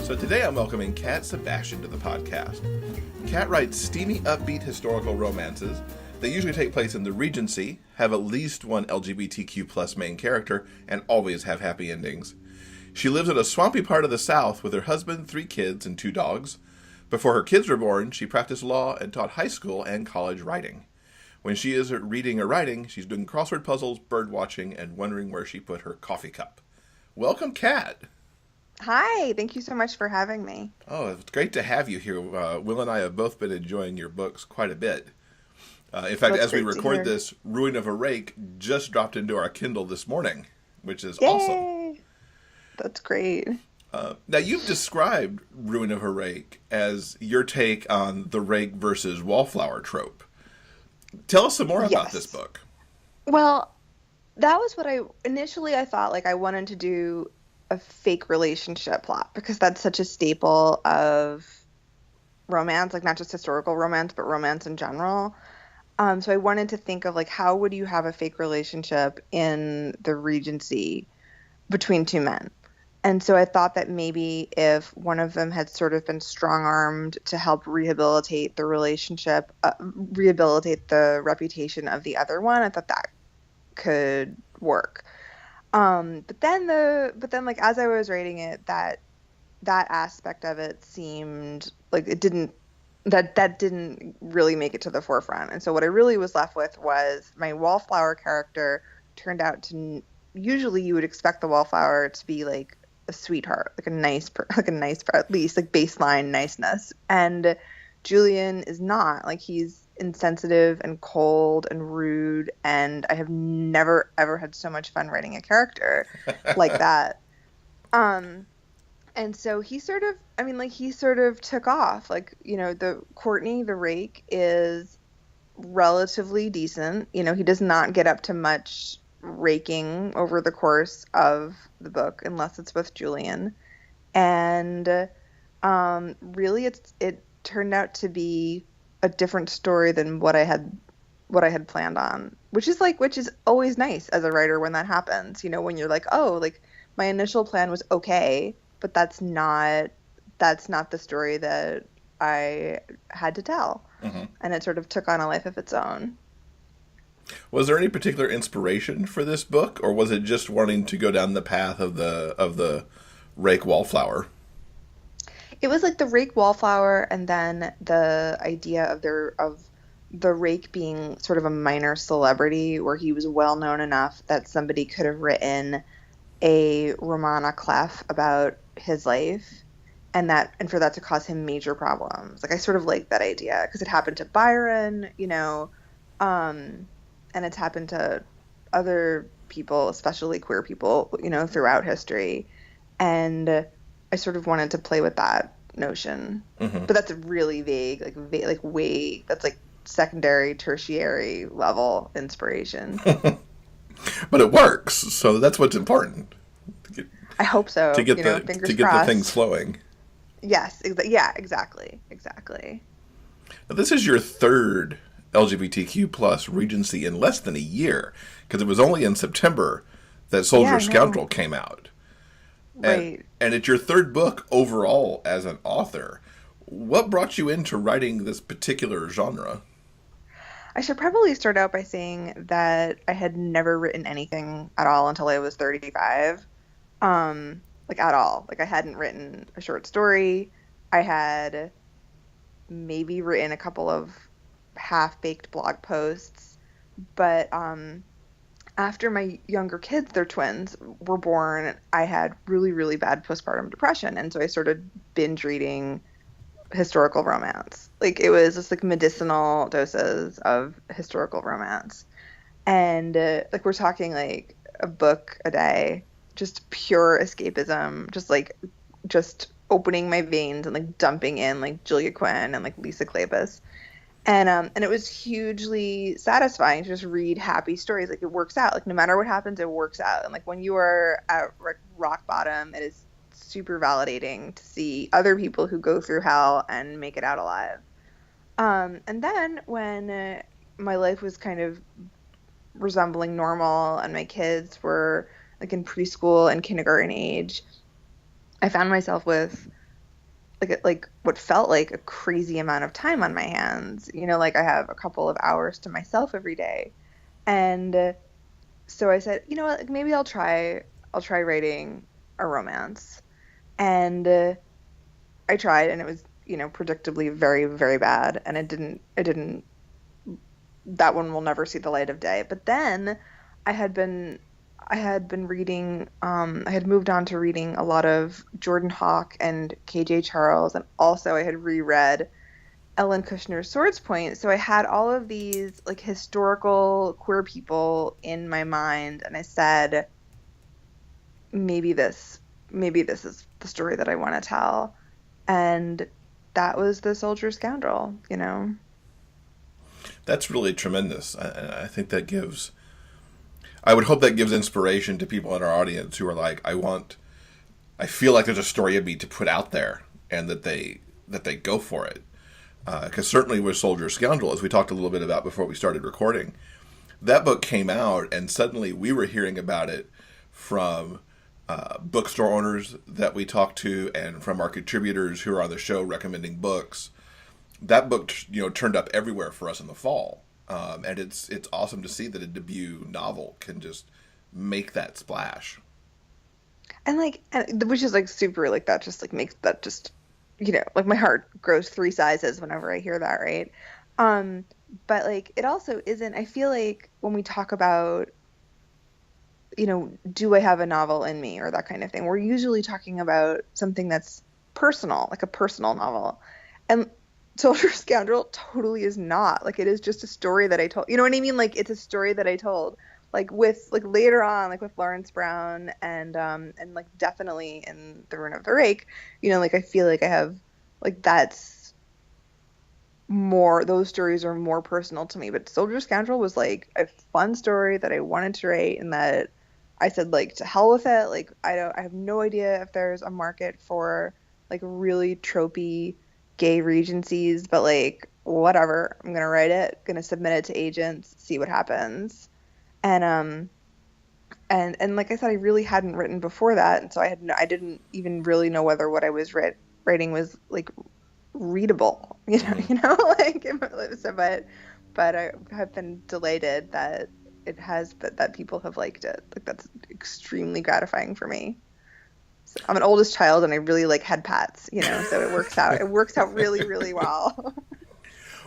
So today I'm welcoming Kat Sebastian to the podcast. Kat writes steamy, upbeat historical romances that usually take place in the Regency, have at least one LGBTQ plus main character, and always have happy endings. She lives in a swampy part of the South with her husband, 3 kids, and 2 dogs. Before her kids were born, she practiced law and taught high school and college writing. When she isn't reading or writing, she's doing crossword puzzles, bird watching, and wondering where she put her coffee cup. Welcome, Kat. Hi, thank you so much for having me. Oh, it's great to have you here. Will and I have both been enjoying your books quite a bit. In fact, as we record this, Ruin of a Rake just dropped into our Kindle this morning, which is awesome. That's great. Now, you've described Ruin of a Rake as your take on the rake versus wallflower trope. Tell us some more about this book. Well, that was what I thought, like I wanted to do a fake relationship plot because that's such a staple of romance, like not just historical romance, but romance in general. So I wanted to think of like, how would you have a fake relationship in the Regency between 2 men? And so I thought that maybe if one of them had sort of been strong-armed to help rehabilitate the relationship, rehabilitate the reputation of the other one, I thought that could work. But then like as I was writing it, that aspect of it seemed like it didn't really make it to the forefront. And so what I really was left with was my wallflower character turned out to, usually you would expect the wallflower to be like a sweetheart, like a nice, at least like baseline niceness. And Julian is not. Like he's insensitive and cold and rude, and I have never ever had so much fun writing a character like that. And so he sort of took off. Like, you know, the Courtney, the rake, is relatively decent. You know, he does not get up to much raking over the course of the book unless it's with Julian. And really it turned out to be a different story than what I had planned on, which is always nice as a writer when that happens, you know, when you're like, oh, like my initial plan was okay, but that's not the story that I had to tell. Mm-hmm. And it sort of took on a life of its own. Was there any particular inspiration for this book, or was it just wanting to go down the path of the rake wallflower? It was like the rake wallflower, and then the idea of the rake being sort of a minor celebrity, where he was well known enough that somebody could have written a Romana clef about his life, and for that to cause him major problems. Like I sort of like that idea because it happened to Byron, you know, and it's happened to other people, especially queer people, you know, throughout history, and I sort of wanted to play with that notion. Mm-hmm. But that's a really vague, that's like secondary, tertiary level inspiration. But it works, so that's what's important. I hope so. To get the things flowing. Yes, exactly. Now, this is your 3rd LGBTQ plus Regency in less than a year, because it was only in September that Scoundrel came out. Right. And it's your 3rd book overall as an author. What brought you into writing this particular genre? I should probably start out by saying that I had never written anything at all until I was 35. Like at all. Like I hadn't written a short story. I had maybe written a couple of half-baked blog posts. But after my younger kids, they're twins, were born, I had really, really bad postpartum depression. And so I started binge reading historical romance. Like it was just like medicinal doses of historical romance. And like we're talking like a book a day, just pure escapism, just opening my veins and like dumping in like Julia Quinn and like Lisa Kleypas. And it was hugely satisfying to just read happy stories. Like it works out. Like no matter what happens, it works out. And like when you are at rock bottom, it is super validating to see other people who go through hell and make it out alive. And then when my life was kind of resembling normal and my kids were like in preschool and kindergarten age, I found myself with like what felt like a crazy amount of time on my hands. Like I have a couple of hours to myself every day. And so I said, you know what, like maybe I'll try writing a romance. And I tried, and it was, predictably very, very bad, and it didn't that one will never see the light of day. But then I had been I had been reading, I had moved on to reading a lot of Jordan Hawk and KJ Charles, and also I had reread Ellen Kushner's Swords Point. So I had all of these like historical queer people in my mind, and I said, maybe this, maybe this is the story that I want to tell. And that was The Soldier Scoundrel. That's really tremendous. I think that gives. I would hope that gives inspiration to people in our audience who are like, I feel like there's a story beat to put out there, and that they go for it. Because certainly with Soldier Scoundrel, as we talked a little bit about before we started recording, that book came out, and suddenly we were hearing about it from bookstore owners that we talked to, and from our contributors who are on the show recommending books. That book, turned up everywhere for us in the fall, and it's awesome to see that a debut novel can just make that splash. And which is like super, like that just like makes that just, like my heart grows 3 sizes whenever I hear that, right? But like it also isn't. I feel like when we talk about, do I have a novel in me or that kind of thing, we're usually talking about something that's personal, like a personal novel. And Soldier Scoundrel totally is not. Like it is just a story that I told. You know what I mean? Like it's a story that I told. Like with like later on, like with Lawrence Brown and like definitely in The Ruin of the Rake, like I feel like I have like that's more, those stories are more personal to me. But Soldier Scoundrel was like a fun story that I wanted to write, and that I said like to hell with it. Like I have no idea if there's a market for like really tropey gay regencies, but like whatever, I'm gonna write it, gonna submit it to agents, see what happens. And like I said, I really hadn't written before that, and so I didn't even really know whether what I was writing was like readable, like so, but I have been delighted that it has, that people have liked it. Like that's extremely gratifying for me. So I'm an oldest child, and I really like head pats, so it works out. It works out really, really well.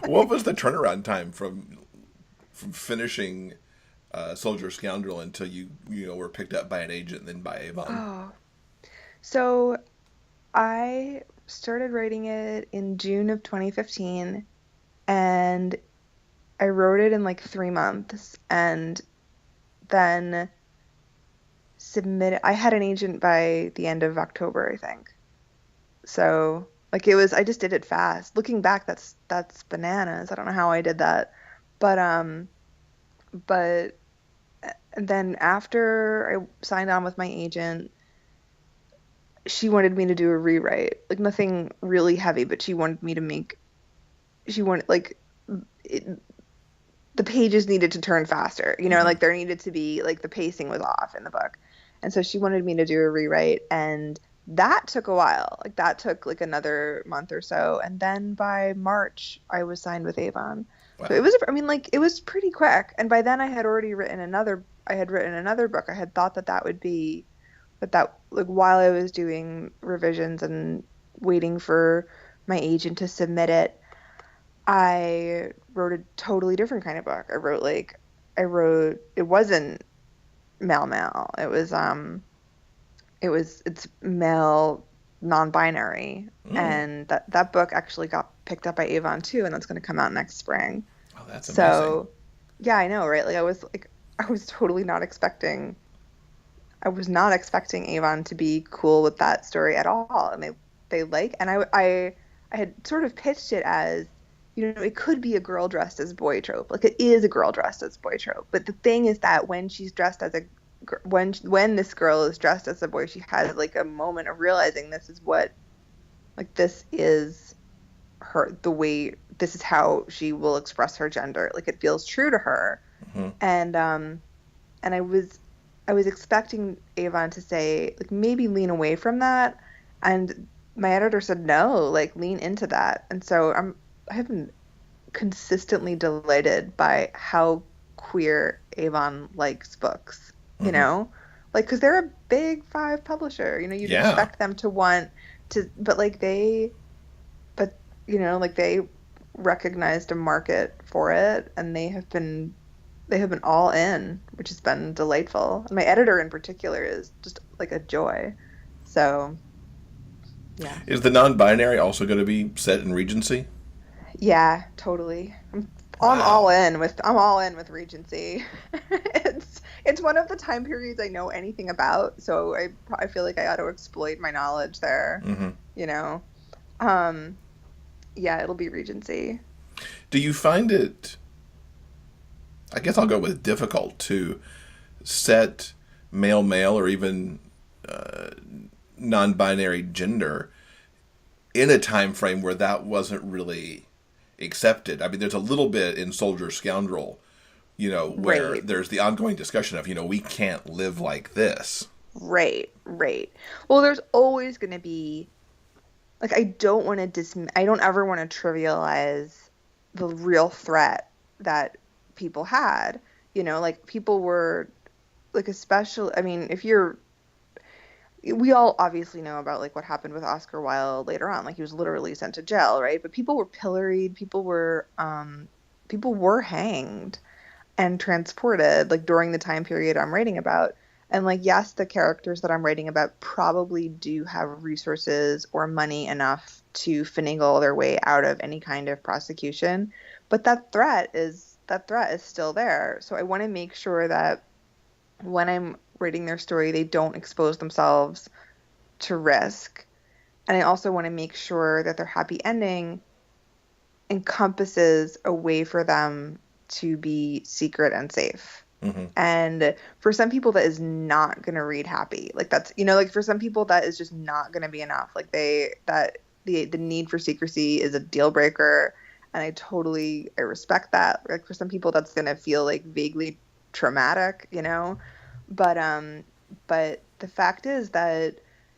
What was the turnaround time from finishing Soldier Scoundrel until you were picked up by an agent and then by Avon? Oh, so I started writing it in June of 2015, and I wrote it in like 3 months, and then submitted. I had an agent by the end of October, I think. So like I just did it fast. Looking back, that's bananas. I don't know how I did that, but but then after I signed on with my agent, she wanted me to do a rewrite, like nothing really heavy, but she wanted me to she wanted like it, the pages needed to turn faster, like there needed to be, like the pacing was off in the book. And so she wanted me to do a rewrite, and that took a while. Like that took like another month or so. And then by March I was signed with Avon. Wow. So it was pretty quick. And by then I had written another book. I had thought that would be, that like while I was doing revisions and waiting for my agent to submit it, I wrote a totally different kind of book. It wasn't male. It's male non-binary. And that book actually got picked up by Avon too, and that's going to come out next spring. Oh, that's amazing. So yeah, I know, right? Like I was totally not expecting Avon to be cool with that story at all. And I had sort of pitched it as, it could be a girl dressed as boy trope. Like it is a girl dressed as boy trope. But the thing is that when she's dressed as when this girl is dressed as a boy, she has like a moment of realizing this is her, this is how she will express her gender. Like it feels true to her. Mm-hmm. And I was expecting Avon to say like maybe lean away from that, and my editor said no, like lean into that. And so I have been consistently delighted by how queer Avon likes books, you Hmm. know? Like, because they're a big five publisher, you'd Yeah. expect them to want to, but like but like they recognized a market for it and they have been all in, which has been delightful. And my editor in particular is just like a joy. So, yeah. Is the non-binary also going to be set in Regency? Yeah, totally. Wow. I'm all in with Regency. It's one of the time periods I know anything about, so I feel like I ought to exploit my knowledge there, Hmm. you know. Um, yeah, it'll be Regency. Do you find it, I guess I'll go with difficult, to set male male or even uh, non-binary gender in a time frame where that wasn't really accepted? I mean, there's a little bit in Soldier Scoundrel, where Right, there's the ongoing discussion of, we can't live like this. right. Well, there's always going to be like I don't ever want to trivialize the real threat that people had. Like people were like especially I mean, if you're we all obviously know about like what happened with Oscar Wilde later on. Like he was literally sent to jail, right? But people were pilloried, people were hanged and transported like during the time period I'm writing about. And like yes, the characters that I'm writing about probably do have resources or money enough to finagle their way out of any kind of prosecution, but that threat is still there. So I want to make sure that when I'm writing their story, they don't expose themselves to risk. And I also want to make sure that their happy ending encompasses a way for them to be secret and safe. Hmm. And for some people, that is not going to read happy. Like like for some people, that is just not going to be enough. Like the need for secrecy is a deal breaker. And I respect that. Like for some people, that's going to feel like vaguely traumatic. But the fact is that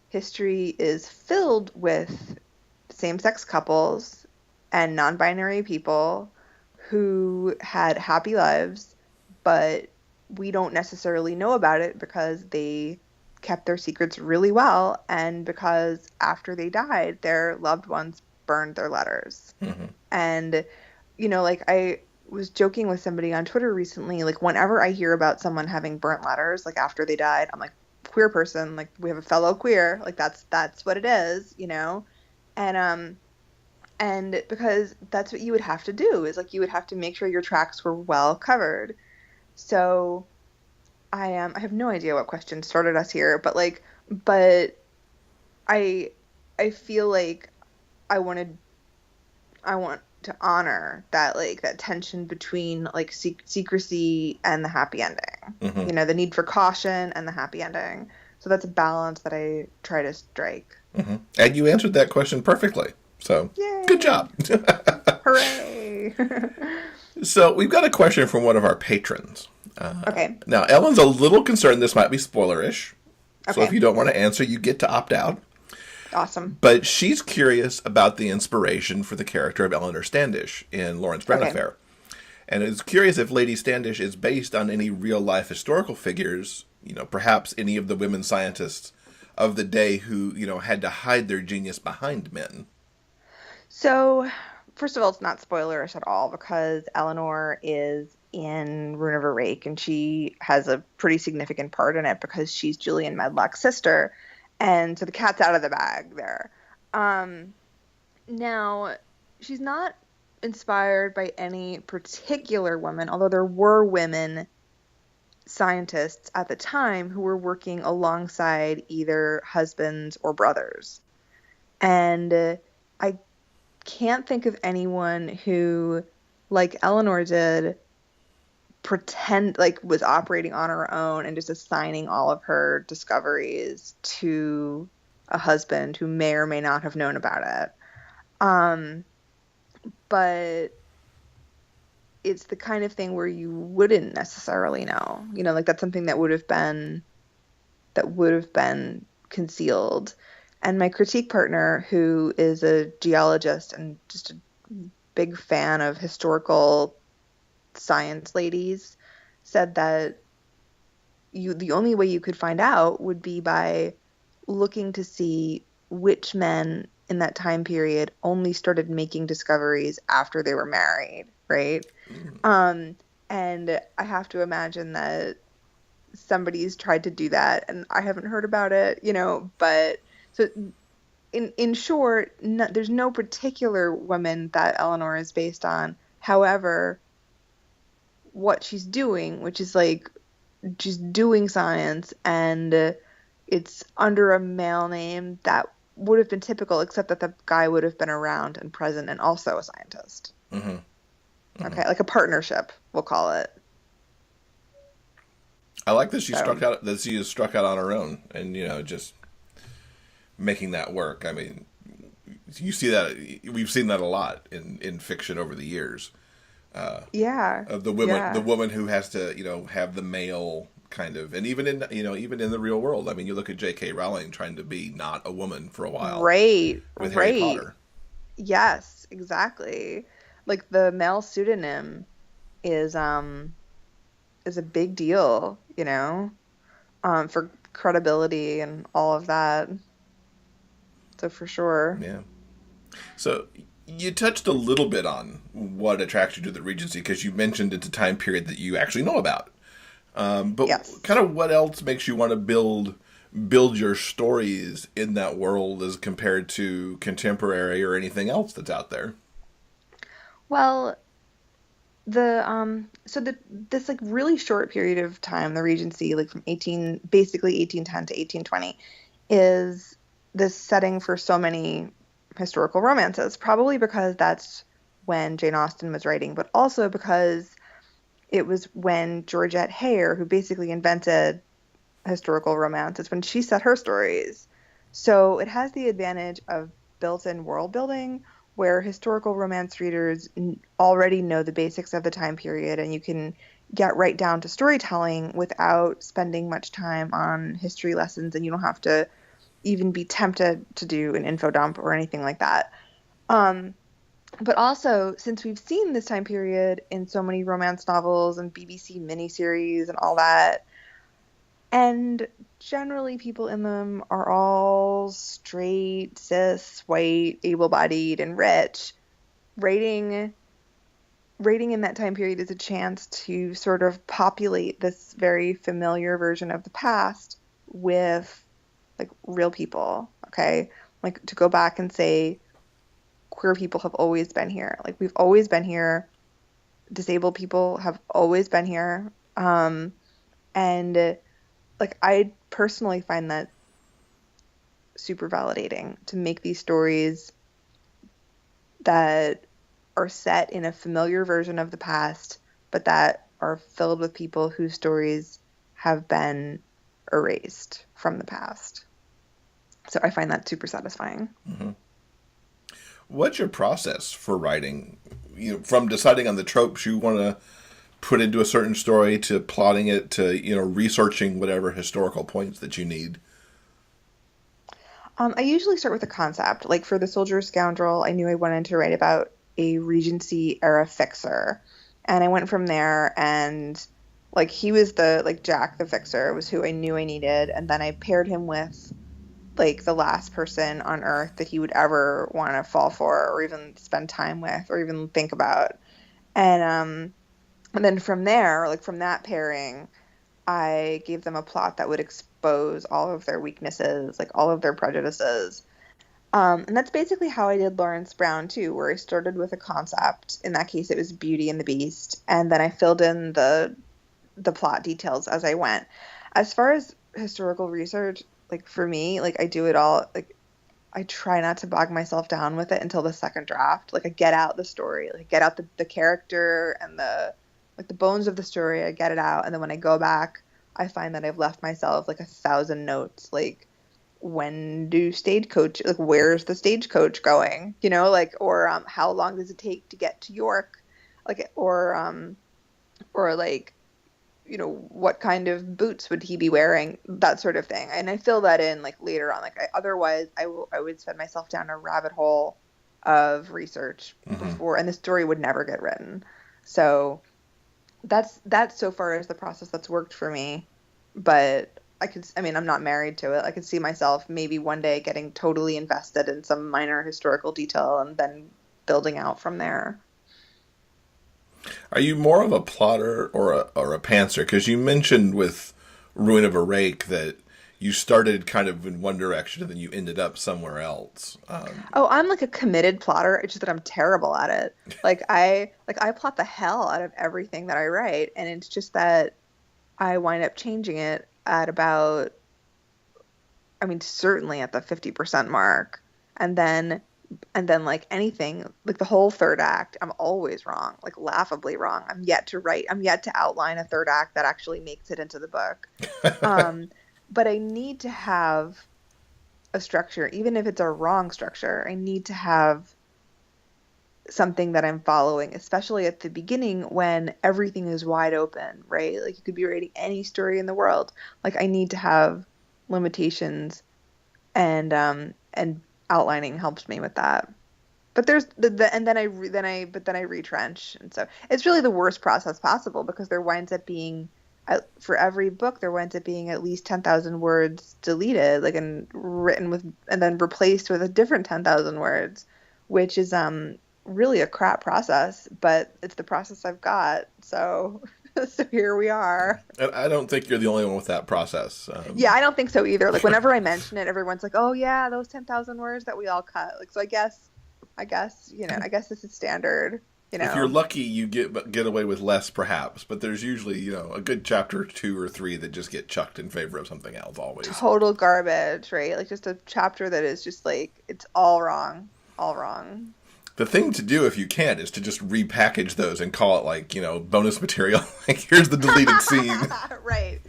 history is filled with same-sex couples and non-binary people who had happy lives, but we don't necessarily know about it because they kept their secrets really well and because after they died, their loved ones burned their letters. Hmm. And like I was joking with somebody on Twitter recently, like whenever I hear about someone having burnt letters, like after they died, I'm like, queer person, like we have a fellow queer, like that's what it is. And because that's what you would have to do is like you would have to make sure your tracks were well covered. So I have no idea what question started us here, but I I feel like I wanted I want to honor that like that tension between like secrecy and the happy ending. Hmm. The need for caution and the happy ending. So that's a balance that I try to strike. Hmm. And you answered that question perfectly. So, good Yay! job. Hooray! So, we've got a question from one of our patrons. Okay. Now, Ellen's a little concerned this might be spoilerish. So, if Okay. you don't want to answer, you get to opt out. Awesome. But she's curious about the inspiration for the character of Eleanor Standish in Lawrence Brown Okay. Affair. And is curious if Lady Standish is based on any real life historical figures, perhaps any of the women scientists of the day who, had to hide their genius behind men. So, first of all, it's not spoilerish at all because Eleanor is in Rune of Rake and she has a pretty significant part in it because she's Julian Medlock's sister. And so the cat's out of the bag there. Um, Now, she's not inspired by any particular woman, although there were women scientists at the time who were working alongside either husbands or brothers. And I can't think of anyone who, like Eleanor did, was operating on her own and just assigning all of her discoveries to a husband who may or may not have known about it. Um, but it's the kind of thing where you wouldn't necessarily know. Like that's something that would have been concealed. And my critique partner, who is a geologist and just a big fan of historical science ladies, said that the only way you could find out would be by looking to see which men in that time period only started making discoveries after they were married, right? And I have to imagine that somebody's tried to do that, and I haven't heard about it, but so in short, there's no particular woman that Eleanor is based on. However, what she's doing, which is like she's doing science, and it's under a male name that would have been typical, except that the guy would have been around and present and also a scientist. Okay, like a partnership, we'll call it. I like that she is struck out on her own, and just making that work. I mean, you see that we've seen that a lot in fiction over the years. Of the woman who has to have the male kind of, and even in the real world. I mean, you look at J.K. Rowling trying to be not a woman for a while, right? With Harry Potter. Yes, exactly. Like the male pseudonym is a big deal, for credibility and all of that. So for sure. Yeah. So you touched a little bit on what attracts you to the Regency, because you mentioned it's a time period that you actually know about. But yes. Kind of what else makes you want to build your stories in that world as compared to contemporary or anything else that's out there? Well, this like really short period of time, the Regency, like from 1810 to 1820, is this setting for so many historical romances, probably because that's when Jane Austen was writing, but also because it was when Georgette Heyer, who basically invented historical romance, is when she set her stories. So it has the advantage of built-in world building, where historical romance readers already know the basics of the time period, and you can get right down to storytelling without spending much time on history lessons, and you don't have to even be tempted to do an info dump or anything like that. But also, since we've seen this time period in so many romance novels and BBC miniseries and all that, and generally people in them are all straight, cis, white, able-bodied, and rich, writing in that time period is a chance to sort of populate this very familiar version of the past with like real people, okay? Like to go back and say queer people have always been here. Like we've always been here. Disabled people have always been here. And like I personally find that super validating to make these stories that are set in a familiar version of the past, but that are filled with people whose stories have been erased from the past. So I find that super satisfying. Mm-hmm. What's your process for writing? From deciding on the tropes you want to put into a certain story to plotting it to researching whatever historical points that you need. I usually start with a concept. Like for The Soldier Scoundrel, I knew I wanted to write about a Regency era fixer, and I went from there. And like he was Jack the Fixer was who I knew I needed, and then I paired him with like the last person on Earth that he would ever want to fall for, or even spend time with, or even think about. And then from there, like from that pairing, I gave them a plot that would expose all of their weaknesses, like all of their prejudices. And that's basically how I did Lawrence Brown too, where I started with a concept. In that case, it was Beauty and the Beast, and then I filled in the plot details as I went. As far as historical research, like for me, like I do it all. Like I try not to bog myself down with it until the second draft. Like I get out the story, like get out the character and the bones of the story. I get it out, and then when I go back, I find that I've left myself like 1,000 notes, like when do stagecoach, like where's the stagecoach going, like, or how long does it take to get to York, like, or like what kind of boots would he be wearing, that sort of thing. And I fill that in like later on. Like otherwise I would send myself down a rabbit hole of research before, and the story would never get written. So that's so far as the process that's worked for me. But I'm not married to it. I could see myself maybe one day getting totally invested in some minor historical detail and then building out from there. Are you more of a plotter or a pantser? Because you mentioned with Ruin of a Rake that you started kind of in one direction and then you ended up somewhere else. I'm like a committed plotter. It's just that I'm terrible at it. I plot the hell out of everything that I write, and it's just that I wind up changing it at about, certainly at the 50% mark, and then like anything, like the whole third act, I'm always wrong, like laughably wrong. I'm yet to outline a third act that actually makes it into the book. But I need to have a structure, even if it's a wrong structure. I need to have something that I'm following, especially at the beginning when everything is wide open, right? Like you could be writing any story in the world. Like I need to have limitations, and outlining helps me with that. But there's then I retrench, and so it's really the worst process possible, because there winds up being, for every book, there winds up being at least 10,000 words deleted, like, and written with, and then replaced with a different 10,000 words, which is really a crap process, but it's the process I've got. So here we are. And I don't think you're the only one with that process. Yeah, I don't think so either. Like whenever I mention it, everyone's like, "Oh yeah, those 10,000 words that we all cut." Like, so I guess this is standard. If you're lucky, you get away with less, perhaps. But there's usually, a good chapter 2 or 3 that just get chucked in favor of something else. Always total garbage, right? Like just a chapter that is just like it's all wrong. The thing to do, if you can, is to just repackage those and call it like, bonus material. Like, here's the deleted scene. Right.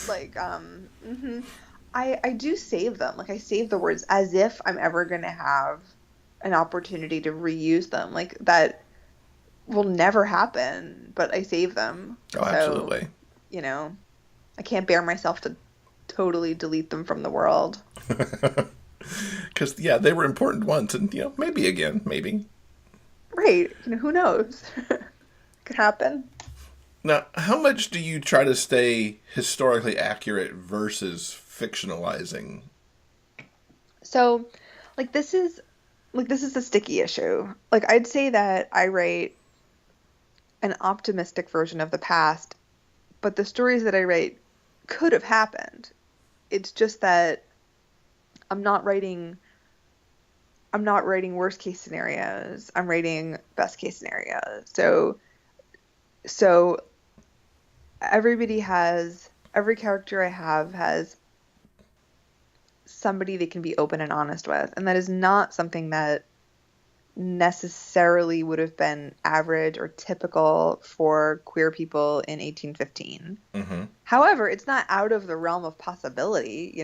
Like, I do save them. Like, I save the words as if I'm ever going to have an opportunity to reuse them. Like, that will never happen, but I save them. Oh, absolutely. So, I can't bear myself to totally delete them from the world. Because, they were important once, and, maybe again, maybe. Right. Who knows? Could happen. Now, how much do you try to stay historically accurate versus fictionalizing? So, this is a sticky issue. Like, I'd say that I write an optimistic version of the past, but the stories that I write could have happened. It's just that I'm not writing worst case scenarios. I'm writing best case scenarios. So every character I have has somebody they can be open and honest with, and that is not something that necessarily would have been average or typical for queer people in 1815. Mm-hmm. However, it's not out of the realm of possibility,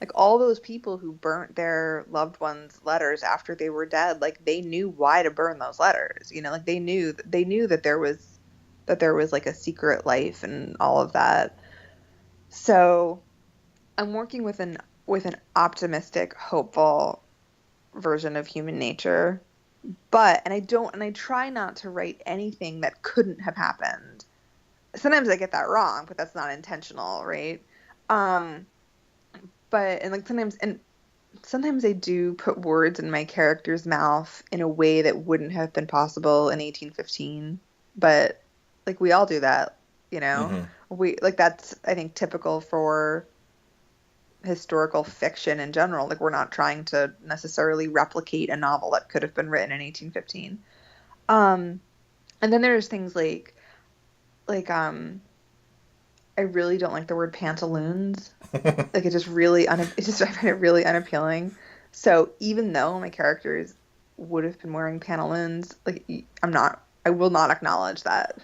like all those people who burnt their loved ones' letters after they were dead, like they knew why to burn those letters, like they knew that there was like a secret life and all of that. So I'm working with an optimistic, hopeful version of human nature. And I try not to write anything that couldn't have happened. Sometimes I get that wrong, but that's not intentional, right? Sometimes I do put words in my character's mouth in a way that wouldn't have been possible in 1815. But like we all do that, Mm-hmm. That's, I think, typical for historical fiction in general. Like we're not trying to necessarily replicate a novel that could have been written in 1815. And then there's things like I really don't like the word pantaloons. Like I find it really unappealing. So even though my characters would have been wearing pantaloons, like I will not acknowledge that.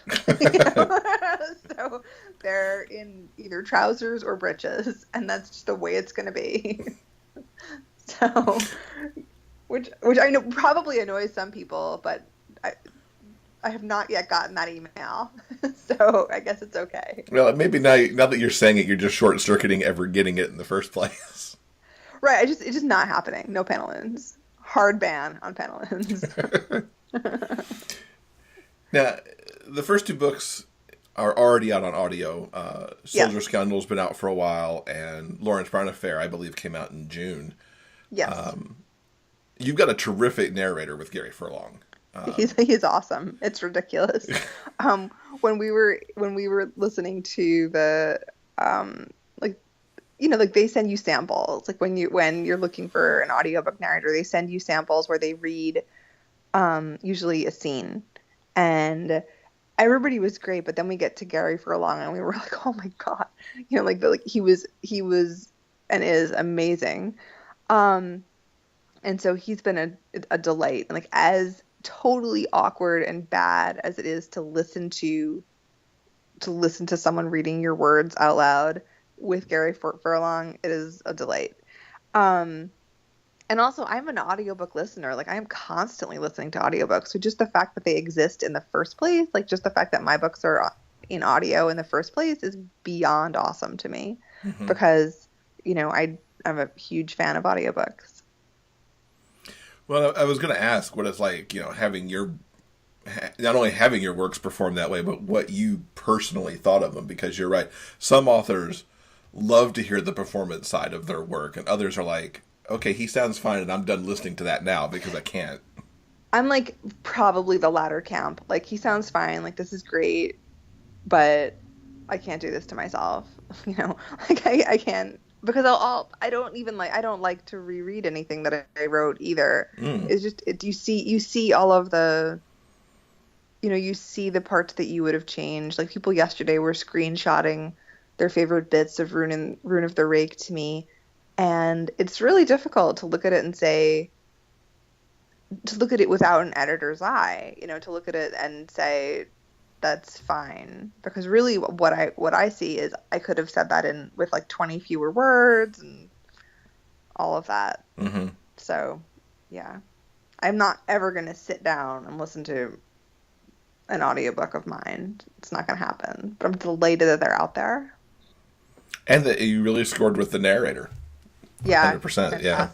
So they're in either trousers or breeches, and that's just the way it's going to be. So, which I know probably annoys some people, but I have not yet gotten that email, so I guess it's okay. Well, maybe now that you're saying it, you're just short circuiting ever getting it in the first place. Right, it's just not happening. No panel-ins. Hard ban on panel-ins. Now, the first two books are already out on audio. Soldier Yes. Scoundrel's been out for a while, and Lawrence Brown Affair, I believe, came out in June. Yes. You've got a terrific narrator with Gary Furlong. He's awesome. It's ridiculous. When we were listening to the like they send you samples. Like when you're looking for an audiobook narrator, they send you samples where they read usually a scene. And everybody was great, but then we get to Gary Furlong and we were like, "Oh my God." Like he was and is amazing. And so he's been a delight. And like as totally awkward and bad as it is to listen to someone reading your words out loud with Gary Furlong, it is a delight. And also I'm an audiobook listener. Like I'm constantly listening to audiobooks. So just the fact that they exist in the first place, like just the fact that my books are in audio in the first place is beyond awesome to me. Mm-hmm. Because, I'm a huge fan of audiobooks. Well, I was going to ask what it's like, having not only having your works performed that way, but what you personally thought of them. Because you're right. Some authors love to hear the performance side of their work, and others are like, okay, he sounds fine, and I'm done listening to that now because I can't. I'm like probably the latter camp. Like he sounds fine. Like this is great, but I can't do this to myself. Like I can't. Because I don't like to reread anything that I wrote either. It's just you see all of the, you see the parts that you would have changed. Like people yesterday were screenshotting their favorite bits of Rune of the Rake to me, and it's really difficult to look at it and say, to look at it without an editor's eye. To look at it and say, that's fine, because really what I see is I could have said that in with like 20 fewer words and all of that. Mm-hmm. So yeah, I'm not ever going to sit down and listen to an audiobook of mine. It's not going to happen, but I'm delighted that they're out there. And that you really scored with the narrator. Yeah. 100%. Fantastic. Yeah.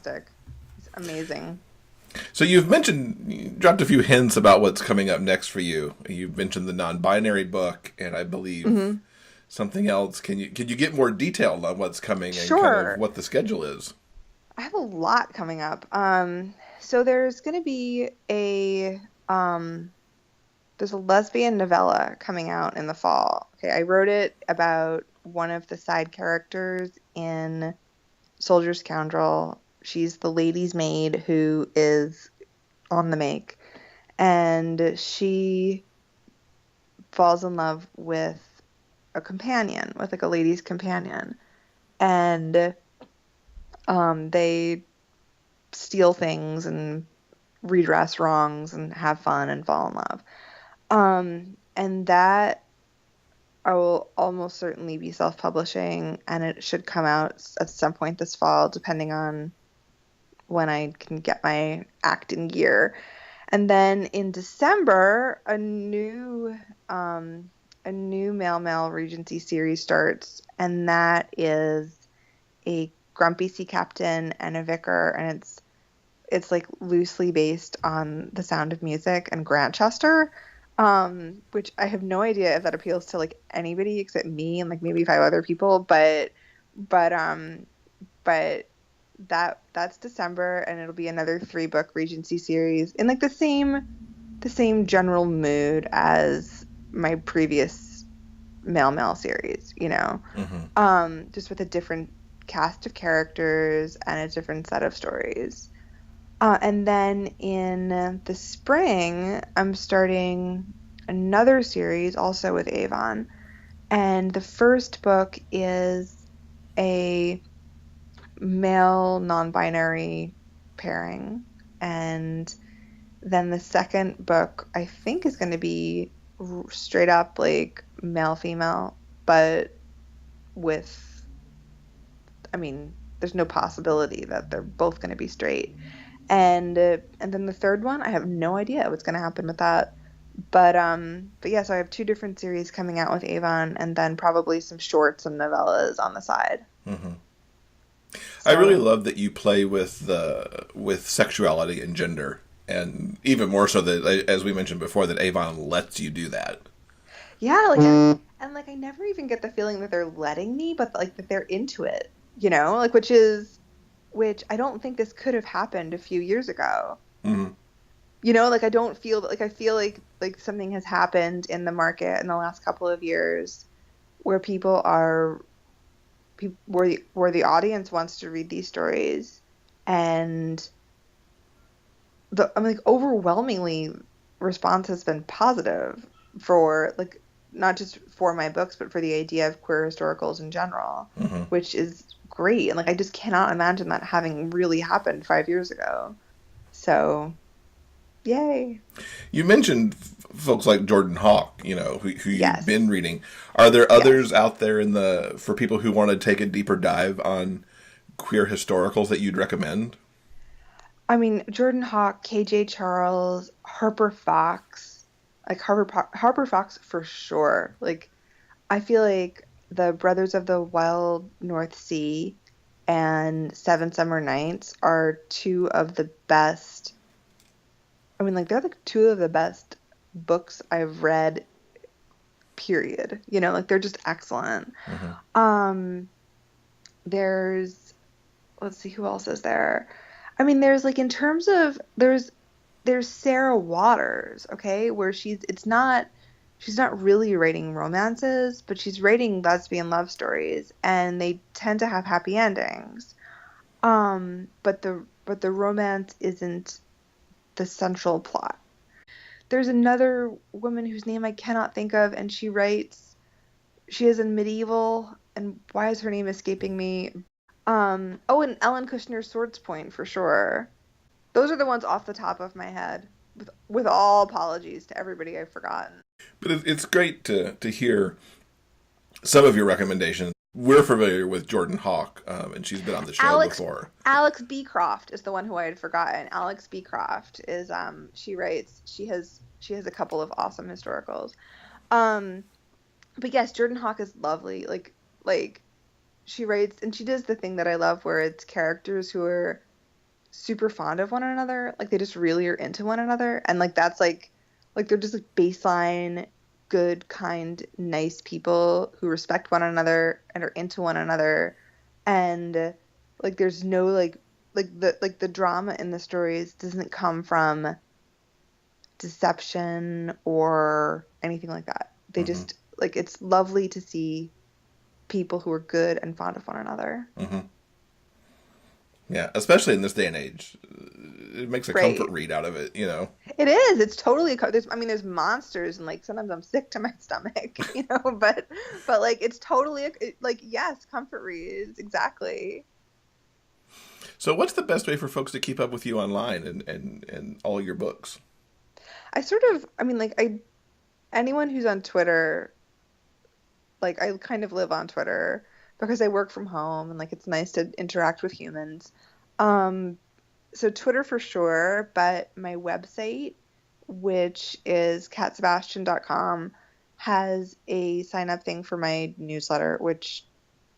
It's amazing. So you dropped a few hints about what's coming up next for you. You've mentioned the non-binary book, and I believe something else. Can you get more detailed on what's coming and kind of what the schedule is? I have a lot coming up. So there's going to be there's a lesbian novella coming out in the fall. Okay, I wrote it about one of the side characters in Soldier Scoundrel. She's the lady's maid who is on the make, and she falls in love with a companion, with like a lady's companion, and they steal things and redress wrongs and have fun and fall in love. And that I will almost certainly be self-publishing, and it should come out at some point this fall, depending on when I can get my act in gear. And then in December, a new Mail Regency series starts, and that is a grumpy sea captain and a vicar, and it's like loosely based on The Sound of Music and Grantchester, which I have no idea if that appeals to like anybody except me and like maybe 5 other people, but that's December, and it'll be another 3-book Regency series in like the same general mood as my previous Mail series, just with a different cast of characters and a different set of stories. And then in the spring, I'm starting another series also with Avon, and the first book is a male non-binary pairing, and then the second book I think is going to be straight up like male female, but there's no possibility that they're both going to be straight. And then the third one, I have no idea what's going to happen with that, But yeah, so I have two different series coming out with Avon, and then probably some shorts and novellas on the side. Hmm. I really So love that you play with sexuality and gender, and even more so that, as we mentioned before, that Avon lets you do that. yeah, and like I never even get the feeling that they're letting me, but like that they're into it, like which I don't think this could have happened a few years ago. Hmm. Like I don't feel like I feel like something has happened in the market in the last couple of years where where the audience wants to read these stories, and like overwhelmingly response has been positive for like not just for my books but for the idea of queer historicals in general, Hmm. which is great. And like I just cannot imagine that having really happened 5 years ago. So yay. You mentioned folks like Jordan Hawk, who you've been Yes. reading. Are there Yes. others out there for people who want to take a deeper dive on queer historicals that you'd recommend? I mean, Jordan Hawk, KJ Charles, Harper Fox, like Harper Fox for sure. Like I feel like the Brothers of the Wild North Sea and Seven Summer Nights are two of the best. I mean, like they're like two of the best books I've read, period. Like they're just excellent. Hmm. Um, there's let's see who else is there. I mean, there's like in terms of there's Sarah Waters, okay, where she's not really writing romances, but she's writing lesbian love stories, and they tend to have happy endings. But the romance isn't the central plot. There's another woman whose name I cannot think of, and she is in medieval, and why is her name escaping me? Oh, and Ellen Kushner's Swords Point for sure. Those are the ones off the top of my head. With all apologies to everybody I've forgotten. But it's great to hear some of your recommendations. We're familiar with Jordan Hawk, and she's been on the show Alex before. Alex Beecroft is the one who I had forgotten. Alex Beecroft is she has a couple of awesome historicals. Um but yes, Jordan Hawk is lovely. Like she writes and she does the thing that I love where it's characters who are super fond of one another. Like they just really are into one another, and like that's like they're just like baseline good, kind, nice people who respect one another and are into one another. And like there's no like the drama in the stories doesn't come from deception or anything like that. They Hmm. just like it's lovely to see people who are good and fond of one another. Hmm. Yeah, especially in this day and age, it makes a comfort Right. read out of it. It is. It's totally there's I mean there's monsters and like sometimes I'm sick to my stomach, but like it's totally like yes, comfort reads exactly. So, what's the best way for folks to keep up with you online and all your books? I mean like I anyone who's on Twitter, like I kind of live on Twitter because I work from home and like it's nice to interact with humans. Um so Twitter for sure, but my website, which is catsebastian.com, has a sign up thing for my newsletter, which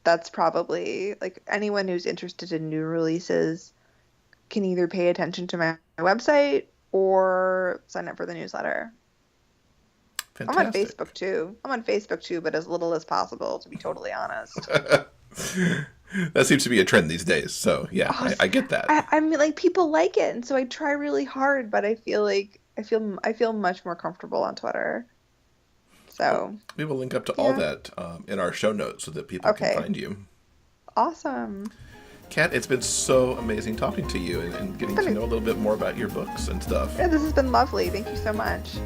that's probably like anyone who's interested in new releases can either pay attention to my website or sign up for the newsletter. Fantastic. I'm on Facebook too, but as little as possible, to be totally honest. That seems to be a trend these days. So, yeah, Oh, I get that. I mean, like people like it, and so I try really hard, but I feel like I feel much more comfortable on Twitter. Well, So we will link up to all yeah, that in our show notes so that people can okay, find you. awesome. Kat, it's been so amazing talking to you and It's getting been to know a little bit more about your books and stuff. yeah, this has been lovely. Thank you so much.